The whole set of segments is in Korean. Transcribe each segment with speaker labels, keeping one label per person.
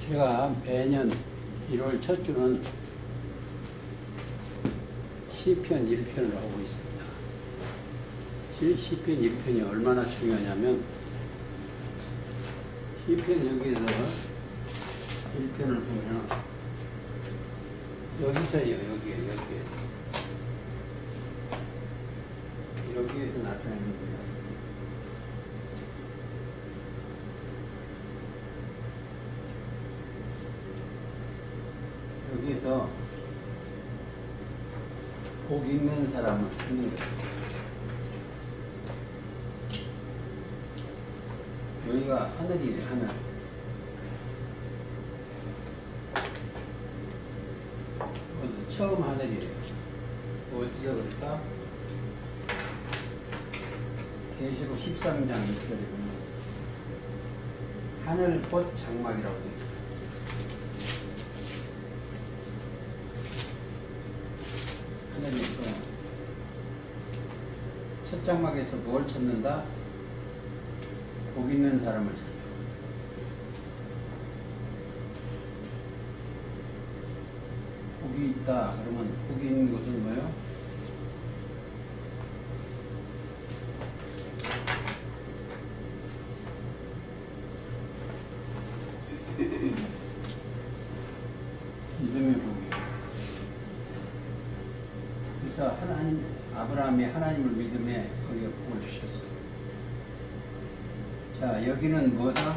Speaker 1: 제가 매년 1월 첫 주는 시편 1편을 하고 있습니다. 시편 1편이 얼마나 중요하냐면, 시편 여기에서 1편을 보면 여기서요, 여기에서 나타내는 거예요. 여기에서 복 있는 사람을 찾는 거예요. 여기가 하늘이에요, 하늘. 처음 하늘이에요. 어디서 그럴까? 계시록 13장 1절에 보면 하늘꽃 장막이라고 되어 있어요. 하늘에서 첫 장막에서 뭘 찾는다? 복 있는 사람을 찾아. 복이 있다. 그러면 복이 있는 것은 뭐예요? 믿음의 복이에요. 그래서 아브라함이 하나님을 믿음에 거기에 복을 주셨어요. 자, 여기는 뭐다?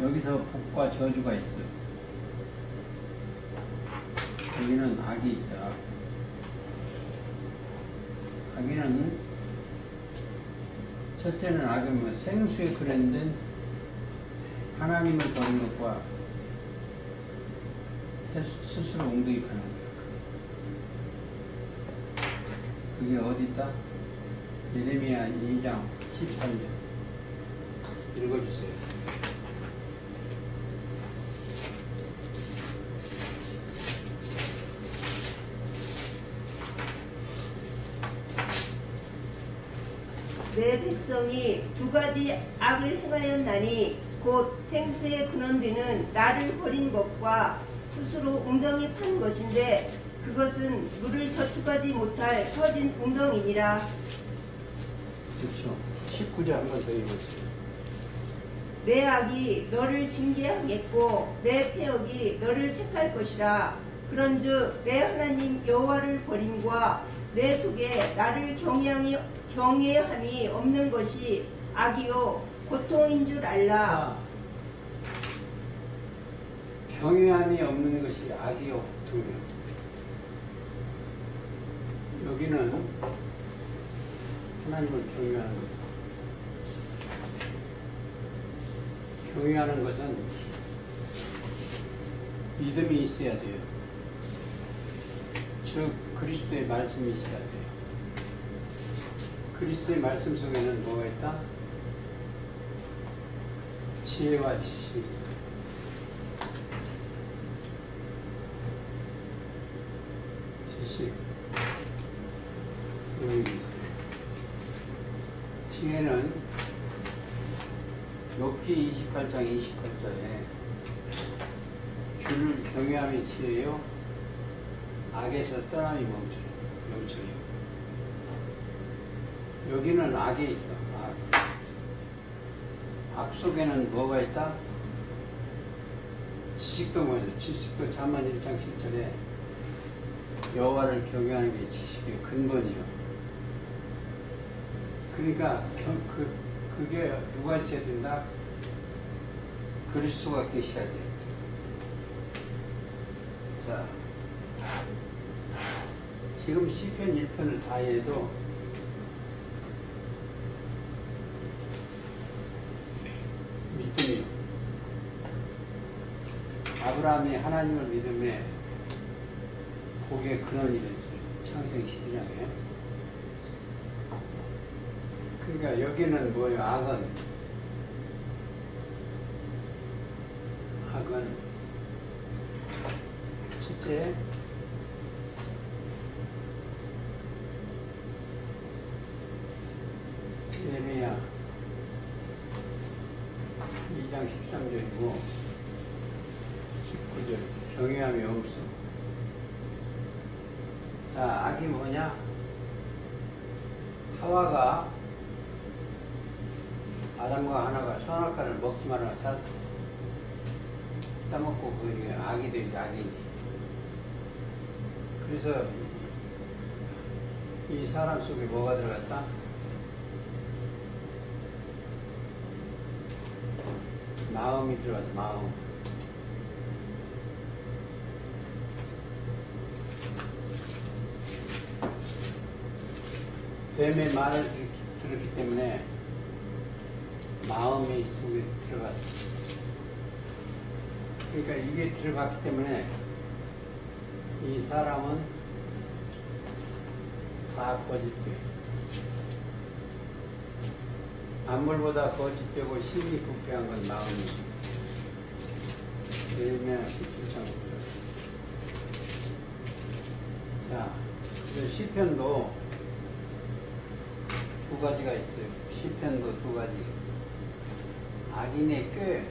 Speaker 1: 여기서 복과 저주가 있어요. 여기는 악이 있어요. 악이는 첫째는 악이면 생수에 그랬는데 하나님을 버린 것과 스스로 웅덩이 파는 거예요. 그게 어디 있다? 예레미야 2장 13절 읽어주세요.
Speaker 2: 내 백성이 두 가지 악을 행하였나니 곧 생수의 근원되는 나를 버린 것과 스스로 웅덩이 판 것인데 그것은 물을 저축하지 못할 터진 웅덩이니라.
Speaker 1: 그렇죠. 19절 한 번 더 읽어주세요.
Speaker 2: 내 악이 너를 징계하겠고 내 패역이 너를 책할 것이라. 그런즉 내 하나님 여호와를 버림과 내 속에 나를 경외함이 없는 것이 악이요 고통인 줄 알라.
Speaker 1: 경외함이 없는 것이 악이요 고통이요. 여기는 하나님을 경외하는 것. 경외하는 것은 믿음이 있어야 돼요. 즉 그리스도의 말씀이 있어야 돼요. 그리스도의 말씀 속에는 뭐가 있다? 지혜와 지식이 있어요. 지식, 능력이 있어요. 지혜는 욥기 28장 28절에 주를 경외함이 지혜요 악에서 떠남이 멈춰요. 여기는 악이 있어. 악 속에는 뭐가 있다? 지식도 뭐죠? 지식도 잠언 1장 7절에 여호와를 경외하는 게 지식의 근본이요. 그러니까 그게 누가 있어야 된다? 그리스도가 계셔야 돼요. 자, 지금 시편 1편을 다 해도 믿음이요. 아브라함이 하나님을 믿음에 복의 근원이 됐어요. 창세기 12장에. 그러니까 여기는 뭐예요? 악은 첫째 예레미야 2장 2장 13절이고 19절 경외함이 없어. 자, 악이 뭐냐? 하와가 아담과 하나가 선악과를 먹지 말라고 탔어. 따먹고 그게 악이 되지, 악이. 그래서 이 사람 속에 뭐가 들어갔다? 마음이 들어갔다, 마음. 뱀의 말을 들었기 때문에 마음이 속에 들어갔어. 그러니까 이게 들어갔기 때문에 이 사람은 다 거짓돼. 만물보다 거짓되고 심히 부패한 건 마음이. 예레미야 17장 9절. 자, 그 시편도 두 가지가 있어요. 시편도 두 가지. 악인의 꾀.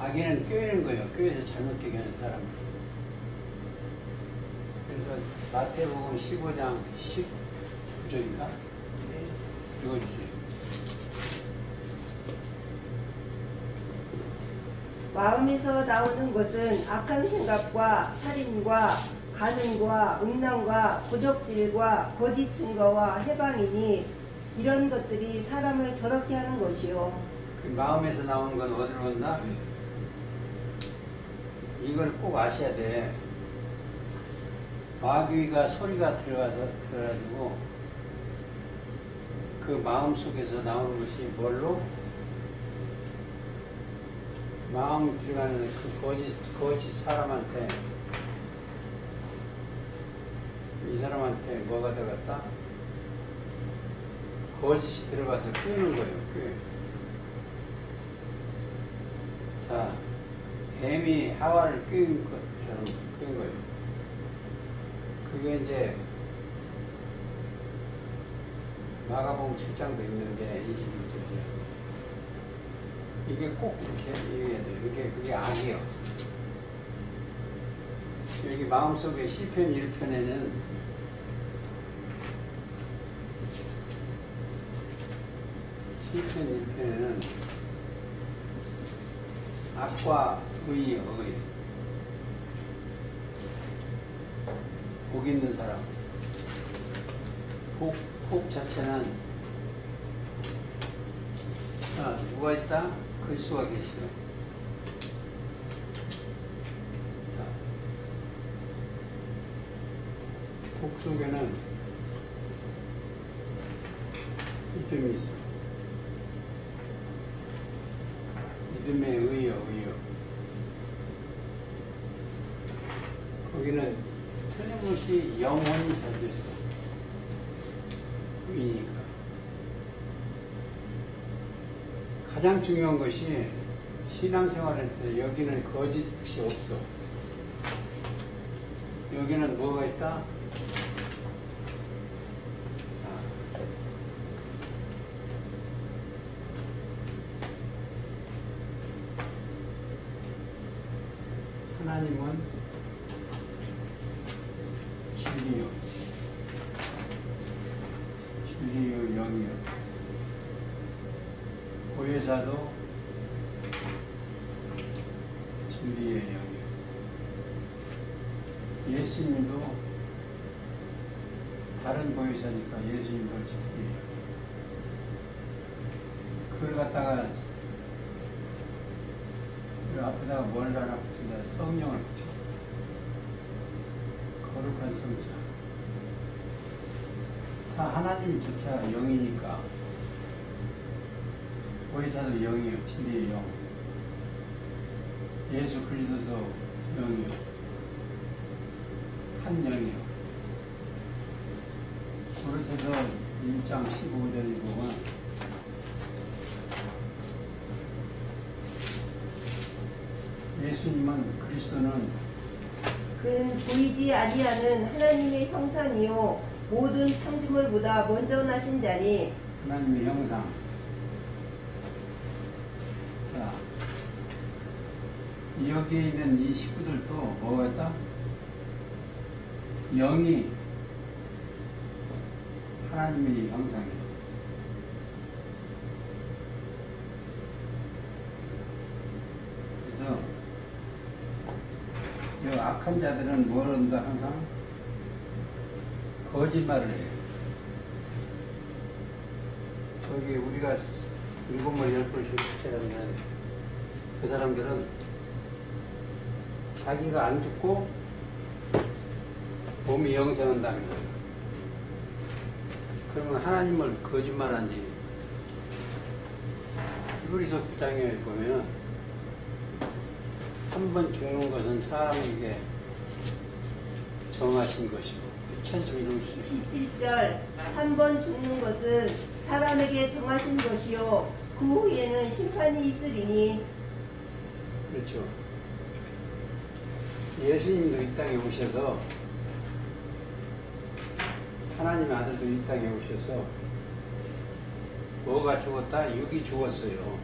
Speaker 1: 악인은 꾀는 거예요. 꾀에서 잘못되게 하는 사람. 그래서 마태복음 15장 19절인가? 읽어주세요.
Speaker 2: 마음에서 나오는 것은 악한 생각과 살인과 간음과 음란과 도적질과 거짓 증거와 해방이니 이런 것들이 사람을 더럽게 하는 것이요.
Speaker 1: 그 마음에서 나오는 건 어디로 온다? 이걸 꼭 아셔야 돼. 마귀가 소리가 들어가지고 그 마음 속에서 나오는 것이 뭘로? 마음 들어가는 그 거짓 사람한테, 이 사람한테 뭐가 들어갔다? 거짓이 들어가서 꿰는 거예요, 꿰. 자, 뱀이 하와를 꿰는 것처럼 꿰는 거예요. 그게 이제 마가복음 7장도 있는데 21절이에요. 이게 꼭 이렇게 이해해야 돼요. 그게 악이에요. 여기 마음속에 시편 1편에는 악과 의. 복 있는 사람. 복 자체는, 자, 누가 있다? 그리스도가 계시다. 자, 복 속에는 믿음이 있어. 믿음의 의요. 거기는 틀림없이 영혼이 젖어있어. 의니까. 가장 중요한 것이 신앙생활할 때 여기는 거짓이 없어. 여기는 뭐가 있다? 하나님은 진리요, 영이요. 보혜사도 진리의 영이요. 예수님도 다른 보혜사니까 예수님도 진리예요. 그걸 갖다가 그 앞에다가 뭘 하나 붙인다? 성령을 붙여. 거룩한 성자. 다 하나님조차 영이니까. 보혜사도 영이요, 진리의 영. 예수 그리스도도 영이요, 한 영이요. 고린도서 1장 15절에 보면 예수님은 그리스도는
Speaker 2: 그는 보이지 아니하는 하나님의 형상이요 모든 창조물보다 먼저 나신 자니
Speaker 1: 하나님의 형상. 여기에 있는 이 식구들도 뭐가 있다? 영이 하나님의 형상이에요. 그래서 이 악한 자들은 뭘 한다 항상? 거짓말을 해요. 저기 우리가 7번, 10번씩 축제하면 그 사람들은 자기가 안 죽고 몸이 영생한다는 거예요. 그러면 하나님을 거짓말한지. 히브리서 9장에 보면 한 번 죽는 것은 사람에게 정하신 것이고 천심 이룰 수 있습니다.
Speaker 2: 17절 한 번 죽는 것은 사람에게 정하신 것이요 그 후에는 심판이 있으리니.
Speaker 1: 그렇죠. 예수님도 이 땅에 오셔서 하나님의 아들도 이 땅에 오셔서 뭐가 죽었다? 육이 죽었어요.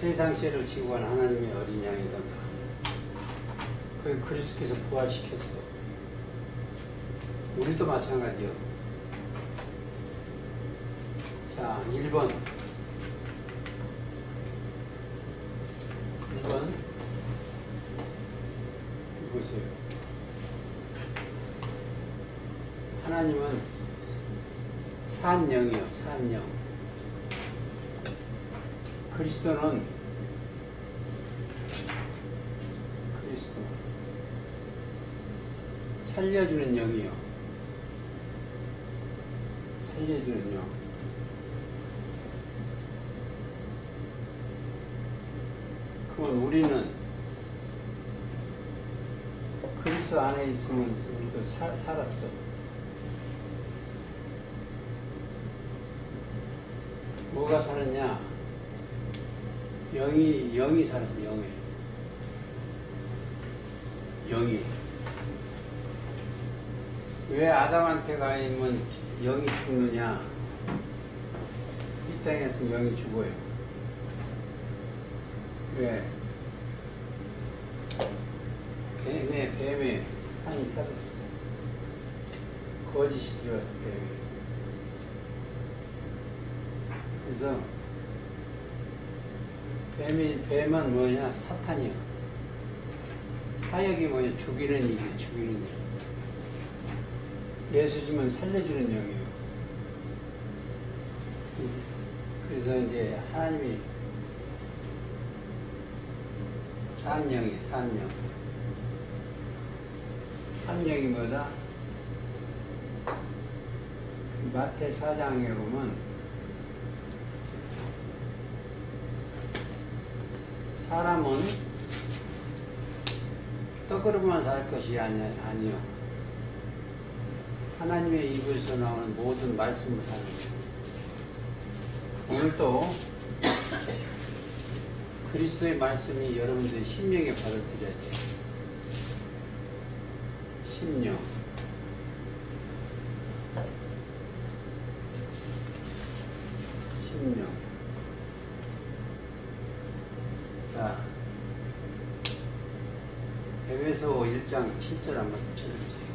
Speaker 1: 세상 죄를 지고 간 하나님의 어린 양이던가. 그 그리스도께서 부활시켰어. 우리도 마찬가지요. 자, 1번. 1번. 보세요. 하나님은 산영이요, 산영. 그리스도는 그리스도. 살려주는 영이요. 살려주는 영. 그러면 우리는 그리스도 안에 있으면 우리도 살았어. 뭐가 살았냐? 영이 살았어, 영이. 왜 아담한테 가면 영이 죽느냐? 이 땅에서 영이 죽어요. 왜? 뱀에 한이 살았어. 거짓이 들어서 뱀이. 그래서 뱀은 뭐냐? 사탄이야. 사역이 뭐냐? 죽이는 일이야, 죽이는 일. 예수님은 살려주는 영이에요. 그래서 이제 하나님이 산영이에요, 산영. 산영이 뭐다? 마태 4장에 보면 사람은 떡으로만 살 것이 아니요. 하나님의 입에서 나오는 모든 말씀을 사는 거예요. 오늘도 그리스도의 말씀이 여러분들의 심령에 받아들여야 돼요. 심령. 심령. 자, 에베소 1장 7절 한번 쳐주세요.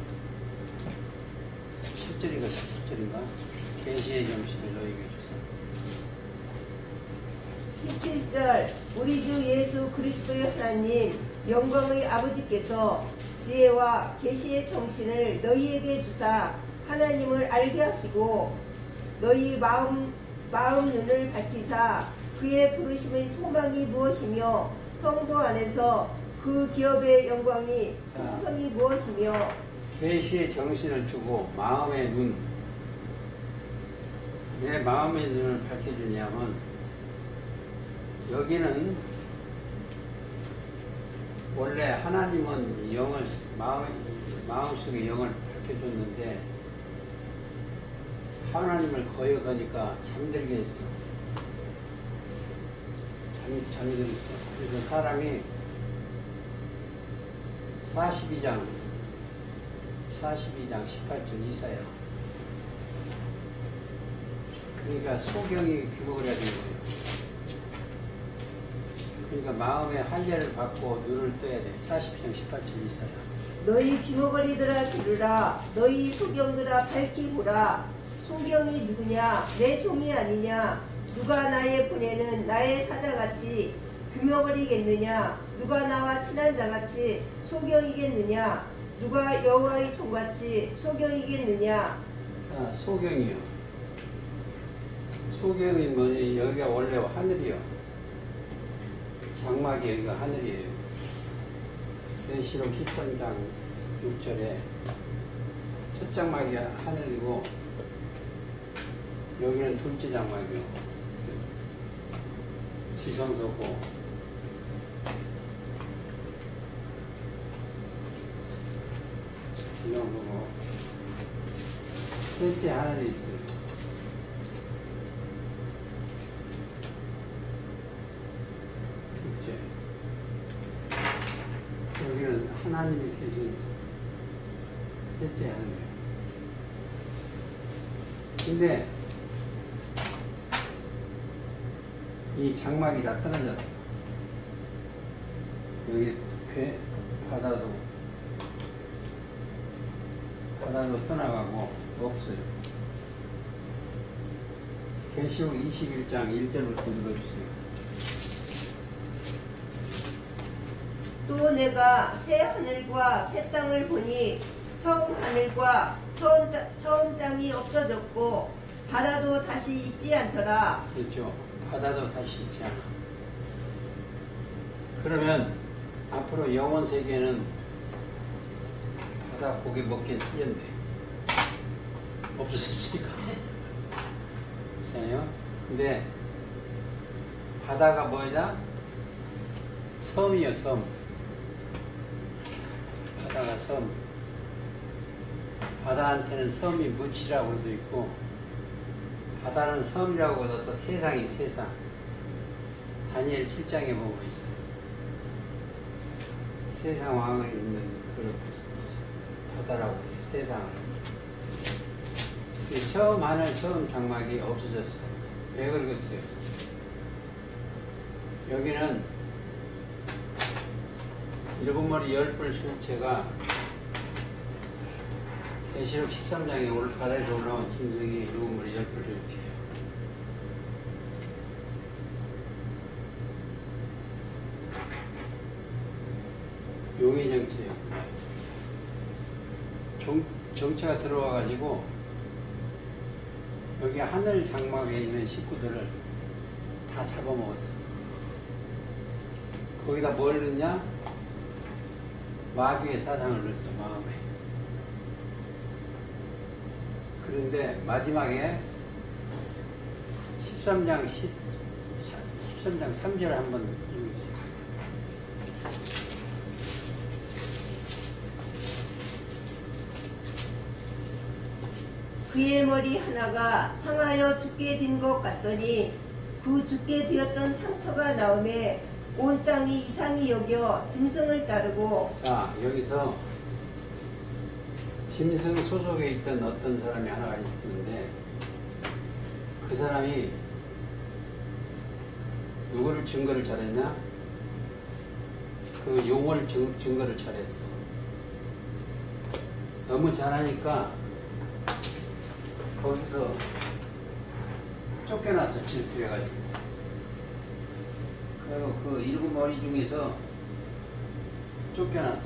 Speaker 1: 7절인가 17절인가? 계시의 정신을 너희에게 주사.
Speaker 2: 17절 우리 주 예수 그리스도의 하나님 영광의 아버지께서 지혜와 계시의 정신을 너희에게 주사 하나님을 알게 하시고 너희 마음 눈을 밝히사 그의 부르심의 소망이 무엇이며 성도 안에서 그 기업의 영광이 풍성이 무엇이며.
Speaker 1: 계시의 정신을 주고 마음의 눈. 내 마음의 눈을 밝혀주냐면 여기는 원래 하나님은 영을 마음속에 영을 밝혀줬는데 하나님을 거역하니까 잠들게 했어. 잠들었어. 그래서 사람이 42장 18절 이사야. 그러니까 소경이 귀국을 해야 되는 거예요. 그러니까 마음의 할례를 받고 눈을 떠야 돼. 40장 18절 이사야.
Speaker 2: 너희 귀머거리들아 들으라. 너희 소경들아 밝히고라. 소경이 누구냐? 내 종이 아니냐? 누가 나의 보내는 나의 사자같이 귀머거리겠느냐? 누가 나와 친한 자같이 소경이겠느냐? 누가 여호와의 종같이 소경이겠느냐?
Speaker 1: 자, 소경이요. 소경이 뭐니? 여기가 원래 하늘이요. 장막이 여기가 하늘이에요. 계시록 13장 6절에 첫 장막이 하늘이고 여기는 둘째 장막이요. 지성소고 지성소고 셋째 하늘이 있어요. 여기는 하나님이 계신 셋째 하늘이에요. 근데 이 장막이 다 떨어졌어. 여기 바다도 떠나가고 없어요. 계시록 21장 1절부터 읽어주세요.
Speaker 2: 또 내가 새 하늘과 새 땅을 보니 처음 하늘과 처음 땅이 없어졌고 바다도 다시 있지 않더라.
Speaker 1: 그렇죠. 바다도 다시 있지 않아. 그러면 앞으로 영원 세계는 바다 고기 먹기엔 틀렸네. 없어졌으니까. 그렇잖아요. 근데 바다가 뭐냐? 섬이요, 섬. 바다가 섬. 바다한테는 섬이 무치라고도 있고, 바다는 섬이라고도 또 세상이 세상. 다니엘 7장에 보고 있어요. 세상 왕에 있는 그런 바다라고 해요, 세상을. 처음 하늘, 처음 장막이 없어졌어요. 왜 그러겠어요? 여기는 일곱 머리 열불 실체가 계시록 13장에 바다에서 올라온 짐승이 일곱 머리 열불 실체예요. 용의 정체예요. 정체가 들어와가지고 여기 하늘 장막에 있는 식구들을 다 잡아먹었어. 거기다 뭘 넣냐? 마귀의 사상을 넣었어, 마음에. 그런데 마지막에 13장 3절 한번 읽으세요.
Speaker 2: 그의 머리 하나가 상하여 죽게 된 것 같더니 그 죽게 되었던 상처가 나오매 온 땅이 이상히 여겨 짐승을 따르고.
Speaker 1: 자, 여기서 짐승 소속에 있던 어떤 사람이 하나가 있었는데 그 사람이 누구를 증거를 잘했냐? 그 용을 증거를 잘했어. 너무 잘하니까 거기서 쫓겨났어, 질투해가지고. 그리고 그 일곱 머리 중에서 쫓겨났어.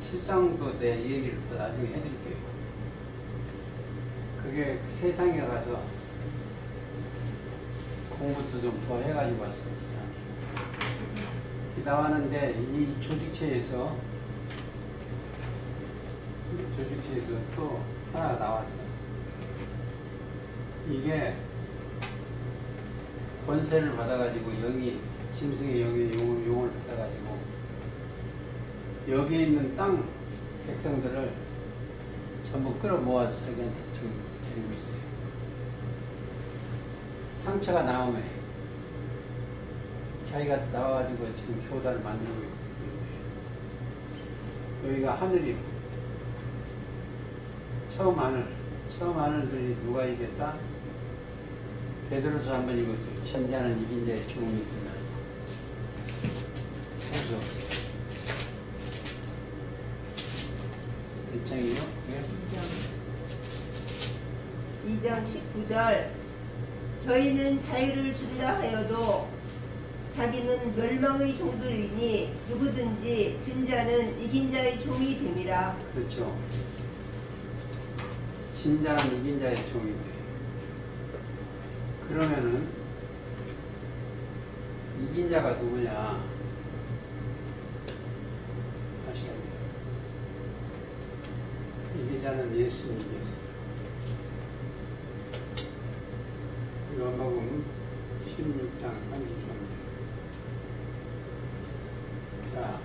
Speaker 1: 실상도 내 얘기를 또 나중에 해드릴게요. 그게 세상에 가서 공부도 좀 더 해가지고 왔어. 나왔는데 이 조직체에서 또 하나가 나왔어. 이게 권세를 받아가지고 영이, 짐승의 영의 용을 받아가지고 여기에 있는 땅 백성들을 전부 끌어모아서 자기한테 지금 데리고 있어요. 상처가 나오면 자기가 나와가지고 지금 교단을 만들고 있는 거예요. 여기가 하늘이고 처음 하늘들이 누가 이겼다? 베드로서 한번 읽어주세요. 진자는 이긴 자의 종이 있구나. 해서 몇 장이요? 네?
Speaker 2: 2장 19절. 저희는 자유를 준다 하여도 자기는 멸망의 종들이니 누구든지 진자는 이긴 자의 종이 됨이라.
Speaker 1: 그렇죠. 진자는 이긴 자의 종인데. 그러면은 이긴 자가 누구냐? 다시 합니다. 이긴 자는 예수님이었어요. 요한복음 16장 33절. 자,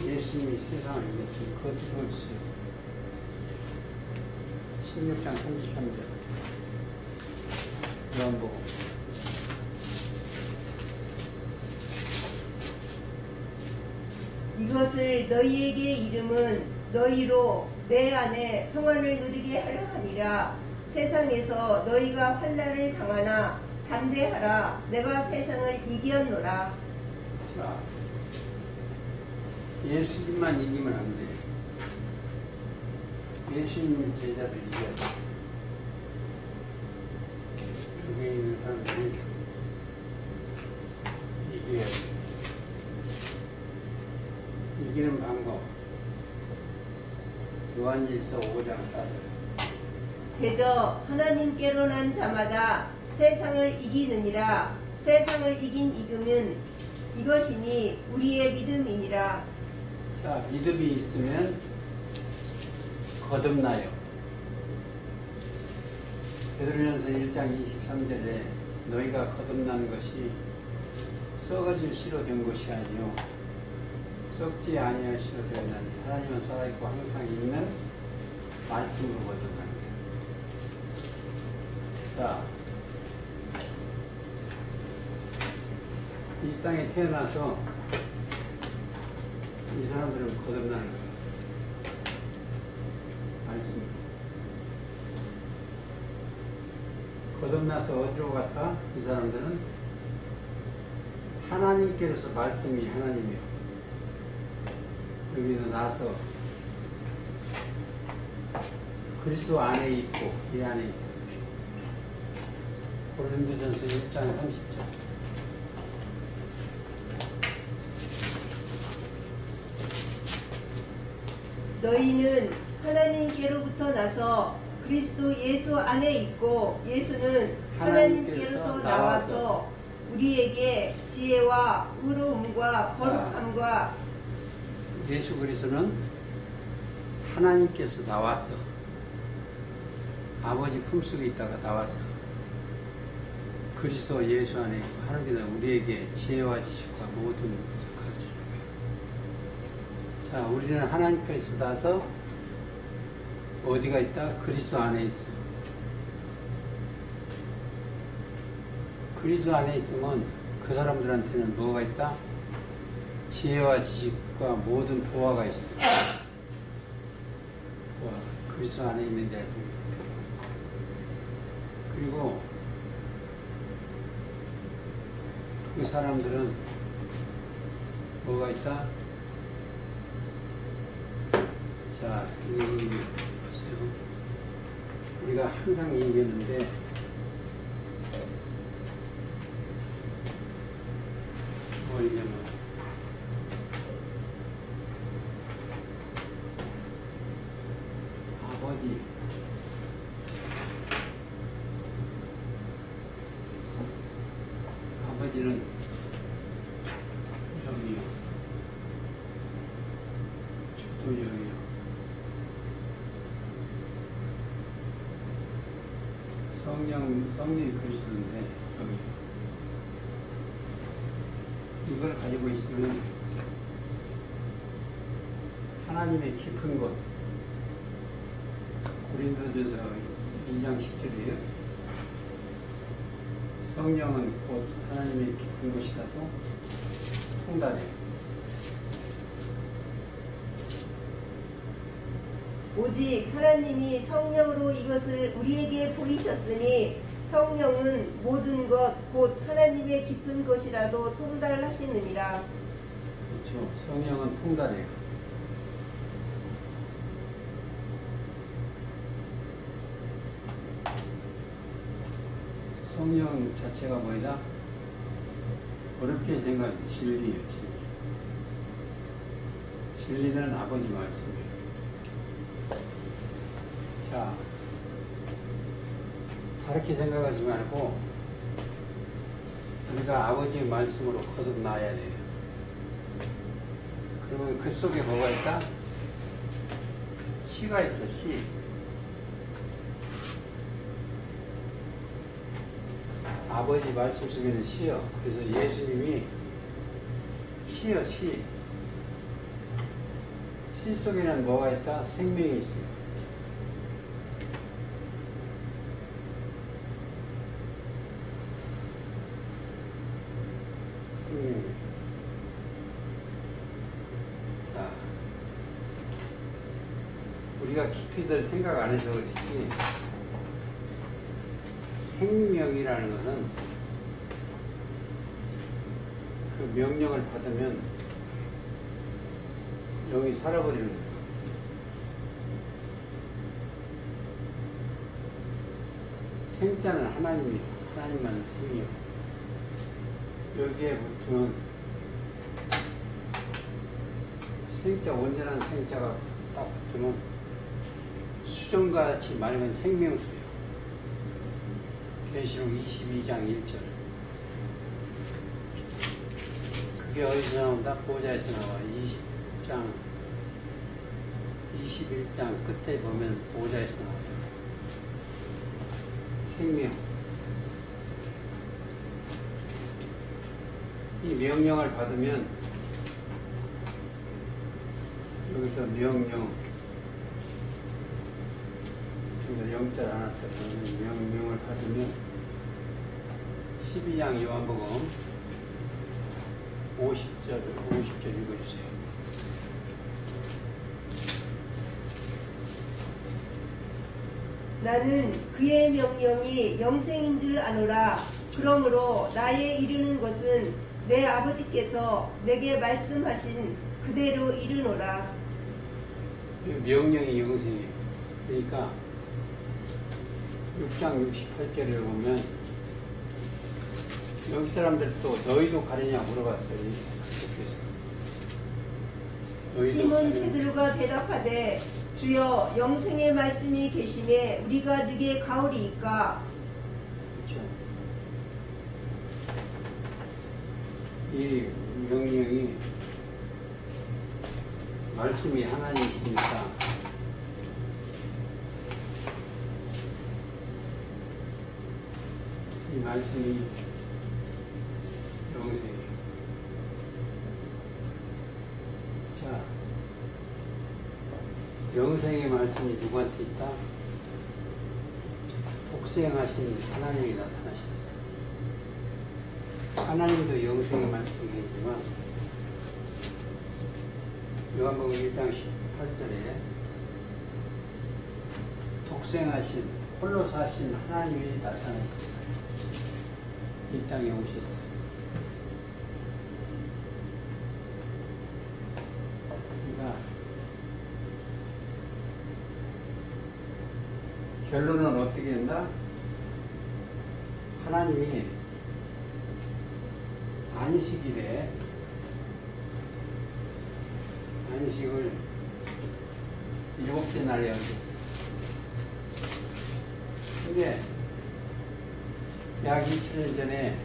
Speaker 1: 예수님이 세상을 이겼으니 그것도 들어주세요. 16장 33절. 요한복음.
Speaker 2: 이것을 너희에게 이름은 너희로 내 안에 평안을 누리게 하려 함이라. 세상에서 너희가 환난을 당하나 담대하라. 내가 세상을 이겼노라.
Speaker 1: 자, 예수님만 이기면 안 돼. 예수님 제자들 이겨야 돼. 여기 있는 사람들이 이겨야 돼. 이기는 방법. 요한일서 5장 4절.
Speaker 2: 대저 하나님께로 난 자마다 세상을 이기느니라. 세상을 이기면 이것이니 우리의 믿음이니라.
Speaker 1: 자, 믿음이 있으면 거듭나요. 베드로전서 1장 23절에 너희가 거듭난 것이 썩어질 씨로 된 것이 아니요 썩지 아니할 씨로 되었나니 하나님은 살아있고 항상 있는 말씀으로 거듭납니다. 자, 이 땅에 태어나서 이 사람들은 거듭나는 거예요. 말씀. 거듭나서 어디로 갔다? 이 사람들은 하나님께로서 말씀이 하나님이요. 여기는 나서 그리스도 안에 있고 이 안에 있어. 고린도전서 1장 30절.
Speaker 2: 너희는 하나님께로부터 나서 그리스도 예수 안에 있고 예수는 하나님께로서 나와서 우리에게 지혜와 의로움과 거룩함과.
Speaker 1: 예수 그리스도는 하나님께서 나와서 아버지 품속에 있다가 나와서 그리스도 예수 안에 있고 하나님께서 우리에게 지혜와 지식과 모든 것을 가르쳐줍니다. 자, 우리는 하나님께서 나서 어디가 있다? 그리스도 안에 있어. 그리스도 안에 있으면 그 사람들한테는 뭐가 있다? 지혜와 지식과 모든 보화가 있어. 보화. 그리스도 안에 있는 자들. 그리고 그 사람들은 뭐가 있다? 자, 여기 보세요. 우리가 항상 얘기했는데 뭐냐면 아버지 아버지는 영이요 죽도 영이요 성령이 그리스도인데 여기 이걸 가지고 있으면 하나님의 깊은 곳 고린도전서 1장 10절이에요. 성령은 곧 하나님의 깊은 곳이라도 통달해요.
Speaker 2: 오직 하나님이 성령으로 이것을 우리에게 보이셨으니 성령은 모든 것 곧 하나님의 깊은 것이라도 통달하시느니라.
Speaker 1: 그렇죠. 성령은 통달해요. 성령 자체가 뭐이다? 어렵게 생각하면 진리예요. 진리. 진리는 아버지 말씀이에요. 자, 다르게 생각하지 말고 우리가 아버지의 말씀으로 거듭나야 돼요. 그러면 그 속에 뭐가 있다? 시가 있어, 시. 아버지 말씀 속에는 시요. 그래서 예수님이 시요, 시. 시 속에는 뭐가 있다? 생명이 있어요. 자, 우리가 깊이들 생각 안 해서 그렇지 생명이라는 것은 그 명령을 받으면 영이 살아버리는 거예요. 생자는 하나님만 생이요. 여기에 붙으면 생자, 온전한 생자가 딱 붙으면 수정같이 맑은 생명수예요. 계시록 22장 1절. 그게 어디서 나온다? 보좌에서 나와. 21장 끝에 보면 보좌에서 나와요. 생명. 이 명령을 받으면 여기서 명령, 영자를 하나 때문에 명령을 받으면 12장 요한복음 50절 읽어주세요.
Speaker 2: 나는 그의 명령이 영생인 줄 아노라. 그러므로 나의 이르는 것은 내 아버지께서 내게 말씀하신 그대로 이르노라.
Speaker 1: 명령이 영생이에요. 그러니까 6장 68절에 보면 여기 사람들도 너희도 가느냐 물어봤어요.
Speaker 2: 시몬 베드로가 대답하되 주여 영생의 말씀이 계심에 우리가 네게 가오리이까.
Speaker 1: 그렇죠. 이 명령이 말씀이 하나님이시니까 이 말씀이 영생이에요. 자, 영생의 말씀이 누구한테 있다? 복생하신 하나님이 나타나셨어요. 하나님도 영생의 말씀이지만 요한복음 1장 18절에 독생하신 홀로 사신 하나님이 나타나셨어요. 이 땅에 오셨어요. 그러니까 결론은 어떻게 된다? 하나님이 안식일에 안식을 7째 날에 하셨어요. 근데 약 2000년 전에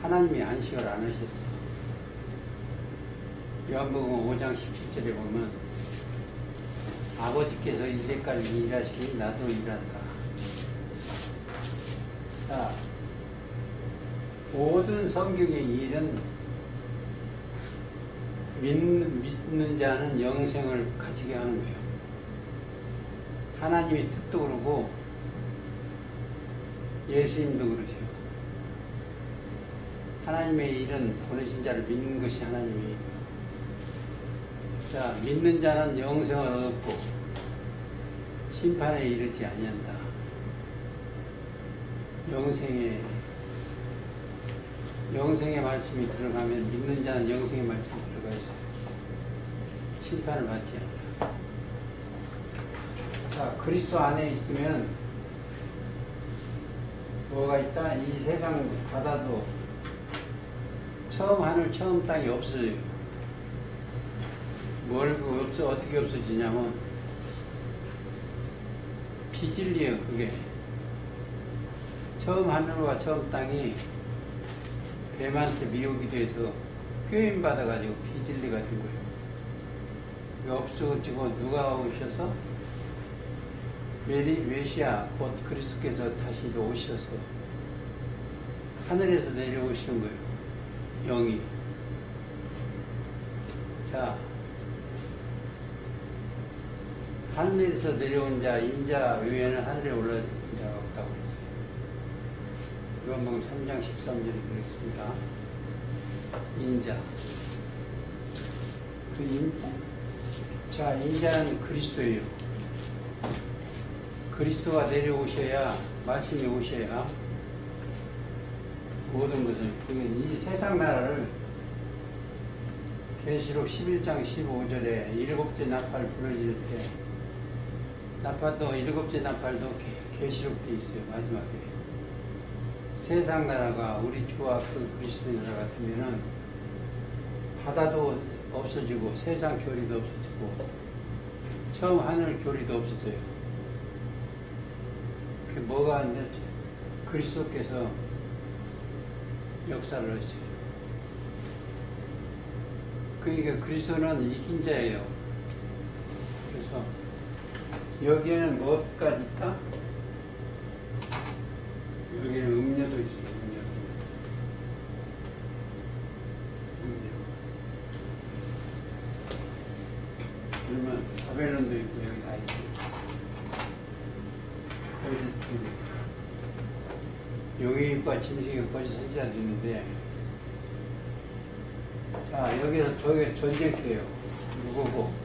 Speaker 1: 하나님이 안식을 안 하셨어요. 요한복음 5장 17절에 보면 아버지께서 이제까지 일하시니 나도 일한다. 자, 모든 성경의 일은 믿는 자는 영생을 가지게 하는 거예요. 하나님의 뜻도 그러고 예수님도 그러세요. 하나님의 일은 보내신 자를 믿는 것이 하나님이. 자, 믿는 자는 영생을 얻고 심판에 이르지 아니한다. 영생의 말씀이 들어가면 믿는 자는 영생의 말씀이 들어가 있어요. 심판을 받지 않는다. 자, 그리스도 안에 있으면 뭐가 있다? 이 세상 바다도 처음 하늘 처음 땅이 없어요. 어떻게 없어지냐면 비진리예요. 그게 처음 하늘과 처음 땅이 뱀한테 미혹이 돼서 교인 받아가지고 비진리가 된 거예요. 이거 없어지고 누가 오셔서 메시아 곧 그리스도께서 다시 오셔서 하늘에서 내려오시는 거예요. 영이. 자, 하늘에서 내려온 자, 인자 외에는 하늘에 올라온 자가 없다고 그랬어요. 요한복음 3장 13절에 그랬습니다. 인자. 그 인자? 자, 인자는 그리스도예요. 그리스도가 내려오셔야, 말씀이 오셔야 모든 것을, 이 세상 나라를 계시록 11장 15절에 일곱째 나팔 부러질 때, 나팔도 일곱째 나팔도 계시록 돼 있어요. 마지막에 세상 나라가 우리 주와 그 그리스도 나라 같으면은 바다도 없어지고 세상 교리도 없어지고 처음 하늘 교리도 없어져요. 그게 뭐가 안 되지? 그리스도께서 역사를 하셔요. 그러니까 그리스도는 이긴 자예요. 그래서 여기에는 뭐까지 있다? 여기에는 음료도 있어요. 음료. 그러면 바벨론도 있고 여기 다 있고 용의과 짐승의 거짓 선지자도 있는데, 자, 여기서 저게 전쟁터예요. 누구고?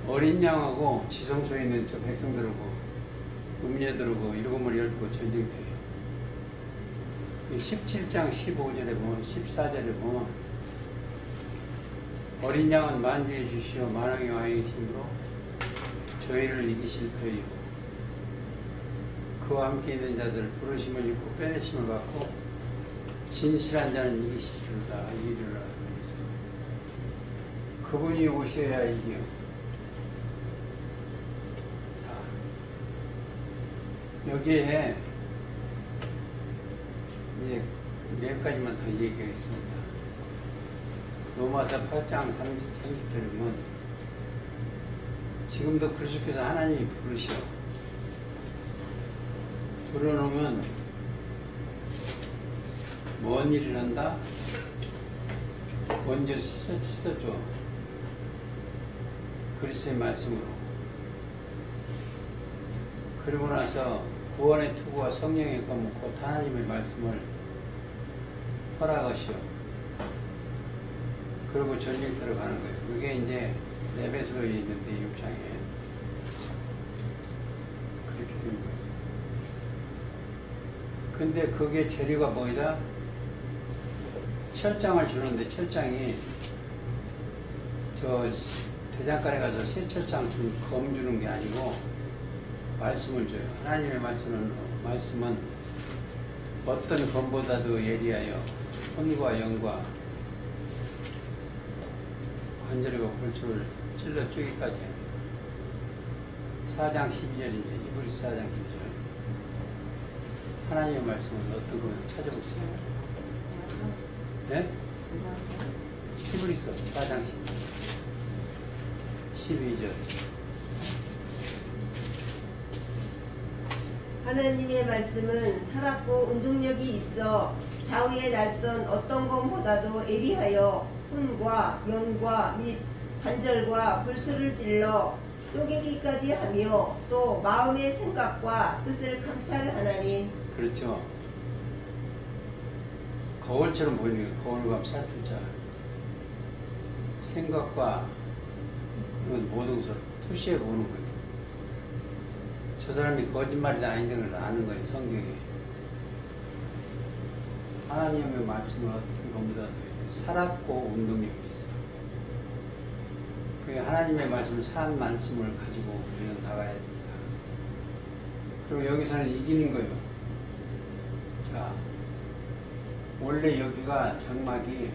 Speaker 1: 어린 양하고 지성소에 있는 저 백성들하고 음녀들하고 일곱을 열고 전쟁터예요. 17장 15절에 보면, 14절에 보면 어린 양은 만주해 주시어 만왕의 왕이심으로 저희를 이기실 터이요. 그와 함께 있는 자들 부르심을 입고 빼내심을 받고 진실한 자는 이기시리로다. 이기리라. 그분이 오셔야 이겨. 여기에 이제 몇 가지만 더 얘기하겠습니다. 로마서 8장 30절에 보면 지금도 그리스도께서 하나님이 부르셔. 불어놓으면 뭔 일을 한다? 먼저 씻어줘. 그리스도의 말씀으로. 그리고 나서 구원의 투구와 성령의 검, 곧 하나님의 말씀을 허락하시오. 그리고 전쟁 들어가는 거예요. 그게 이제 에베소에 있는데 6장에 그렇게 된 거예요. 근데 그게 재료가 뭐이다? 철장을 주는데 철장이 저 대장간에 가서 새 철장 검 주는 게 아니고 말씀을 줘요. 하나님의 말씀은 어떤 검보다도 예리하여 혼과 영과 관절과 골초를 찔러 쪼기까지 4장 12절인데 히브리서 4장 12절 하나님의 말씀은 어떤 거 찾아보세요. 네? 히브리서 4장 12절
Speaker 2: 하나님의 말씀은 살았고 운동력이 있어 좌우의 날선 어떤 것보다도 예리하여 혼과 영과 및 관절과 골수를 찔러 쪼개기까지 하며 또 마음의 생각과 뜻을 감찰하나니.
Speaker 1: 그렇죠. 거울처럼 보이는 게 거울과 살뜰자 생각과 그건 모든 것을 투시해 보는 거예요. 저 사람이 거짓말이 아닌 걸 아는 거예요, 성경에. 하나님의 말씀을 어떻게 봅니다. 살았고 운동력이 있어요. 그 하나님의 말씀, 산 말씀을 가지고 우리는 나가야 됩니다. 그리고 여기서는 이기는 거예요. 자, 원래 여기가 장막이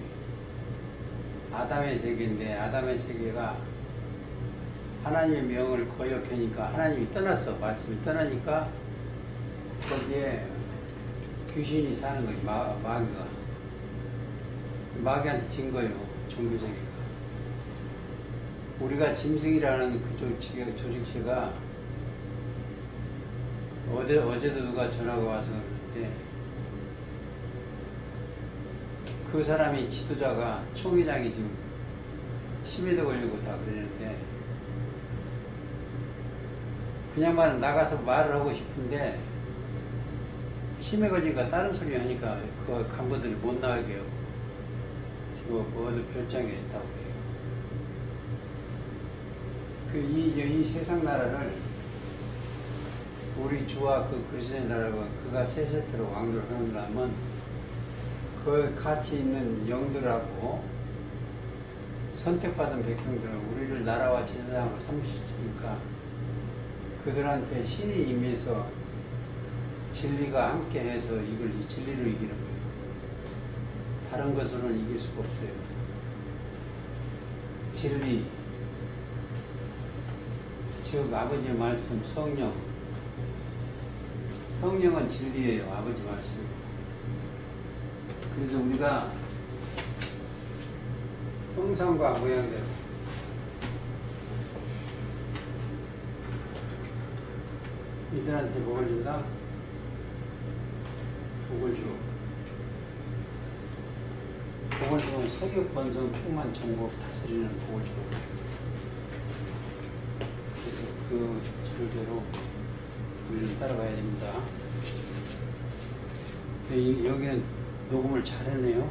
Speaker 1: 아담의 세계인데, 아담의 세계가 하나님의 명을 거역하니까 하나님이 떠났어. 말씀이 떠나니까 거기에 귀신이 사는 거예요. 마귀가. 마귀한테 진 거예요. 종교세계가. 우리가 짐승이라는 그 조직체가 어제도 누가 전화가 와서 그러는데, 그 사람이 지도자가 총회장이 지금 치매도 걸리고 다 그러는데, 그냥 말은 나가서 말을 하고 싶은데 치매 걸리니까 다른 소리 하니까 그 간부들이 못 나가게 하고 지금 어느 별장에 있다고 그래요. 이 세상 나라를 우리 주와 그 그리스도의 나라가 그가 세세토록 왕조를 하려면 그 가치 있는 영들하고 선택받은 백성들은 우리를 나라와 제사장으로 삼으셨으니까 그들한테 신이 임해서 진리가 함께해서 이 진리로 이기는 거예요. 다른 것으로는 이길 수가 없어요. 진리, 즉 아버지의 말씀, 성령. 성령은 진리예요. 아버지 말씀. 그래서 우리가 형상과 모양대로 이들한테 복을 준다? 복을 줘. 복을 주면 세력, 번성, 풍만, 정복, 다스리는 복을 줘. 그래서 그 절대로 우리는 따라가야 됩니다. 여기는 녹음을 잘해내요.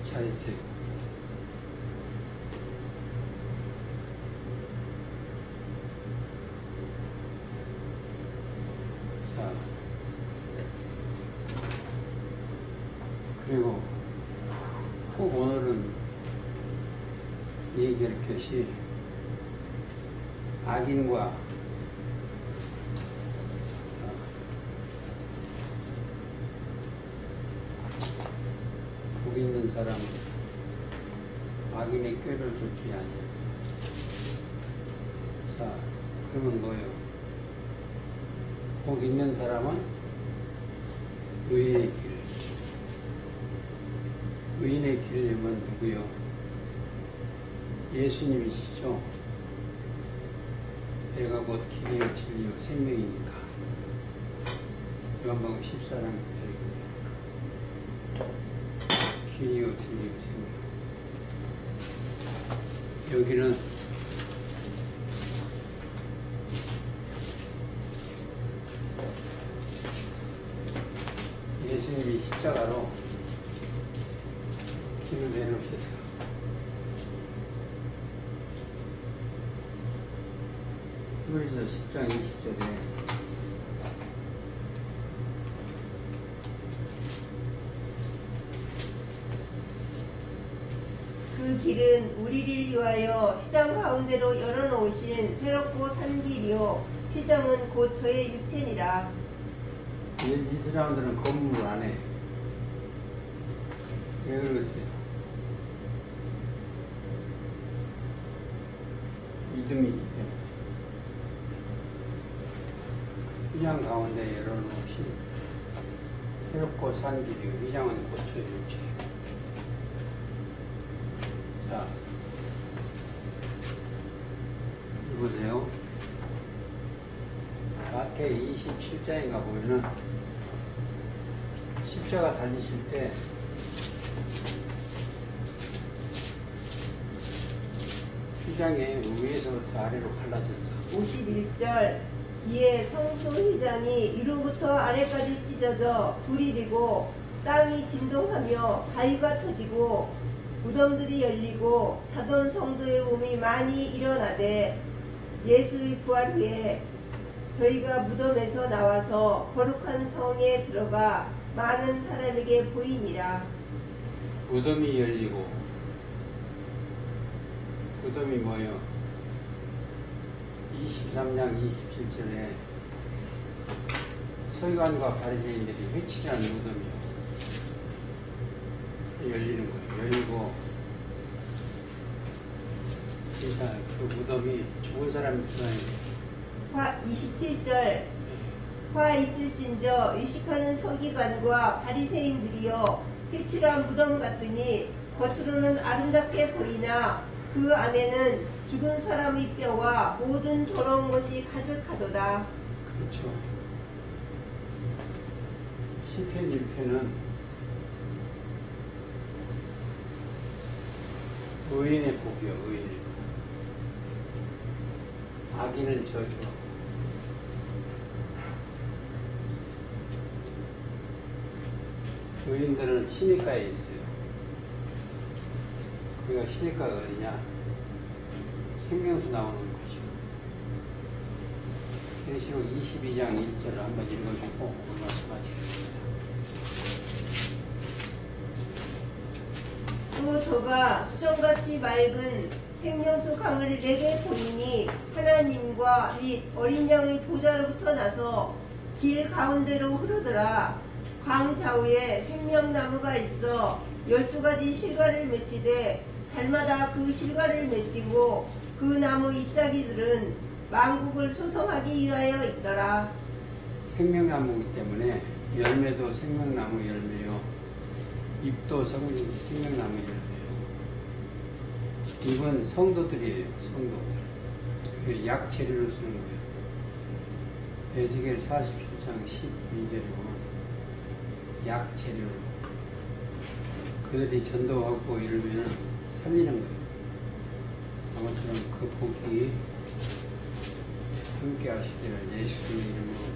Speaker 1: 잘했어요. 그리고 꼭 오늘은 얘기할 것이 악인과 복 있는 사람, 악인의 꾀를 쫓지 아니하라. 자, 그러면 뭐예요? 복 있는 사람은 의인의 길. 의인의 길이면 누구요? 예수님이시죠. 내가 곧 길이요 진리요 생명이니까. 요한복음 14장 길이요 진리요 생명. 여기는 예수님이 십자가로 길을 내놓으셨어요. 그래서 10장 20절에
Speaker 2: 그 길은 우리를 위하여 휘장 가운데로 열어놓으신 새롭고 산 길이요 휘장은 곧 저의 육체니라.
Speaker 1: 이 사람들은 건물을 안 해. 왜 그러겠어요? 믿음이기 때문에. 휘장 가운데 열어놓으신 새롭고 산 길이요 휘장은 곧 저의 육체. 자, 보세요. 마태이 27장인가 보면은 십자가 달리실 때 휘장에 위에서부터 아래로 갈라졌어.
Speaker 2: 51절 이에 성소 휘장이 위로부터 아래까지 찢어져 불이 되고 땅이 진동하며 바위가 터지고 무덤들이 열리고 사돈 성도의 몸이 많이 일어나되 예수의 부활 후에 저희가 무덤에서 나와서 거룩한 성에 들어가 많은 사람에게 보이니라.
Speaker 1: 무덤이 열리고, 무덤이 뭐요? 23장 27절에 서기관과 바리새인들이 회치자는 무덤이요. 열리는 거예요. 열리고, 그러니까 그 무덤이 죽은 사람이 들어가요.
Speaker 2: 27절 화 있을진저 의식하는 서기관과 바리새인들이여 휘칠한 무덤 같으니 겉으로는 아름답게 보이나 그 안에는 죽은 사람의 뼈와 모든 더러운 것이 가득하도다.
Speaker 1: 그렇죠. 시편 1편은 의인의 복이요, 의인의 복. 악인은 저주하고. 의인들은 시냇가에 있어요. 거기가 시냇가가 어디냐? 생명수 나오는 곳이요. 계시록 22장 1절을 한번 읽어주고 오늘 말씀 마치겠습니다.
Speaker 2: 또 저가 수정같이 맑은 생명수 강을 내게 보이니 하나님과 및 어린 양의 보좌로부터 나서 길 가운데로 흐르더라. 강 좌우에 생명나무가 있어 12가지 실과를 맺히되 달마다 그 실과를 맺히고 그 나무 잎사귀들은 만국을 소성하기 위하여 있더라.
Speaker 1: 생명나무이기 때문에 열매도 생명나무 열매요. 잎도 생명나무 열매요. 잎은 성도들이에요. 성도들. 그 약 재료로 쓰는 거예요. 에스겔 47장 12절에 보면 약 재료로 그들이 전도하고 이러면 살리는 거예요. 아무쪼록 그 복이 함께 하시기를 예수님 이름으로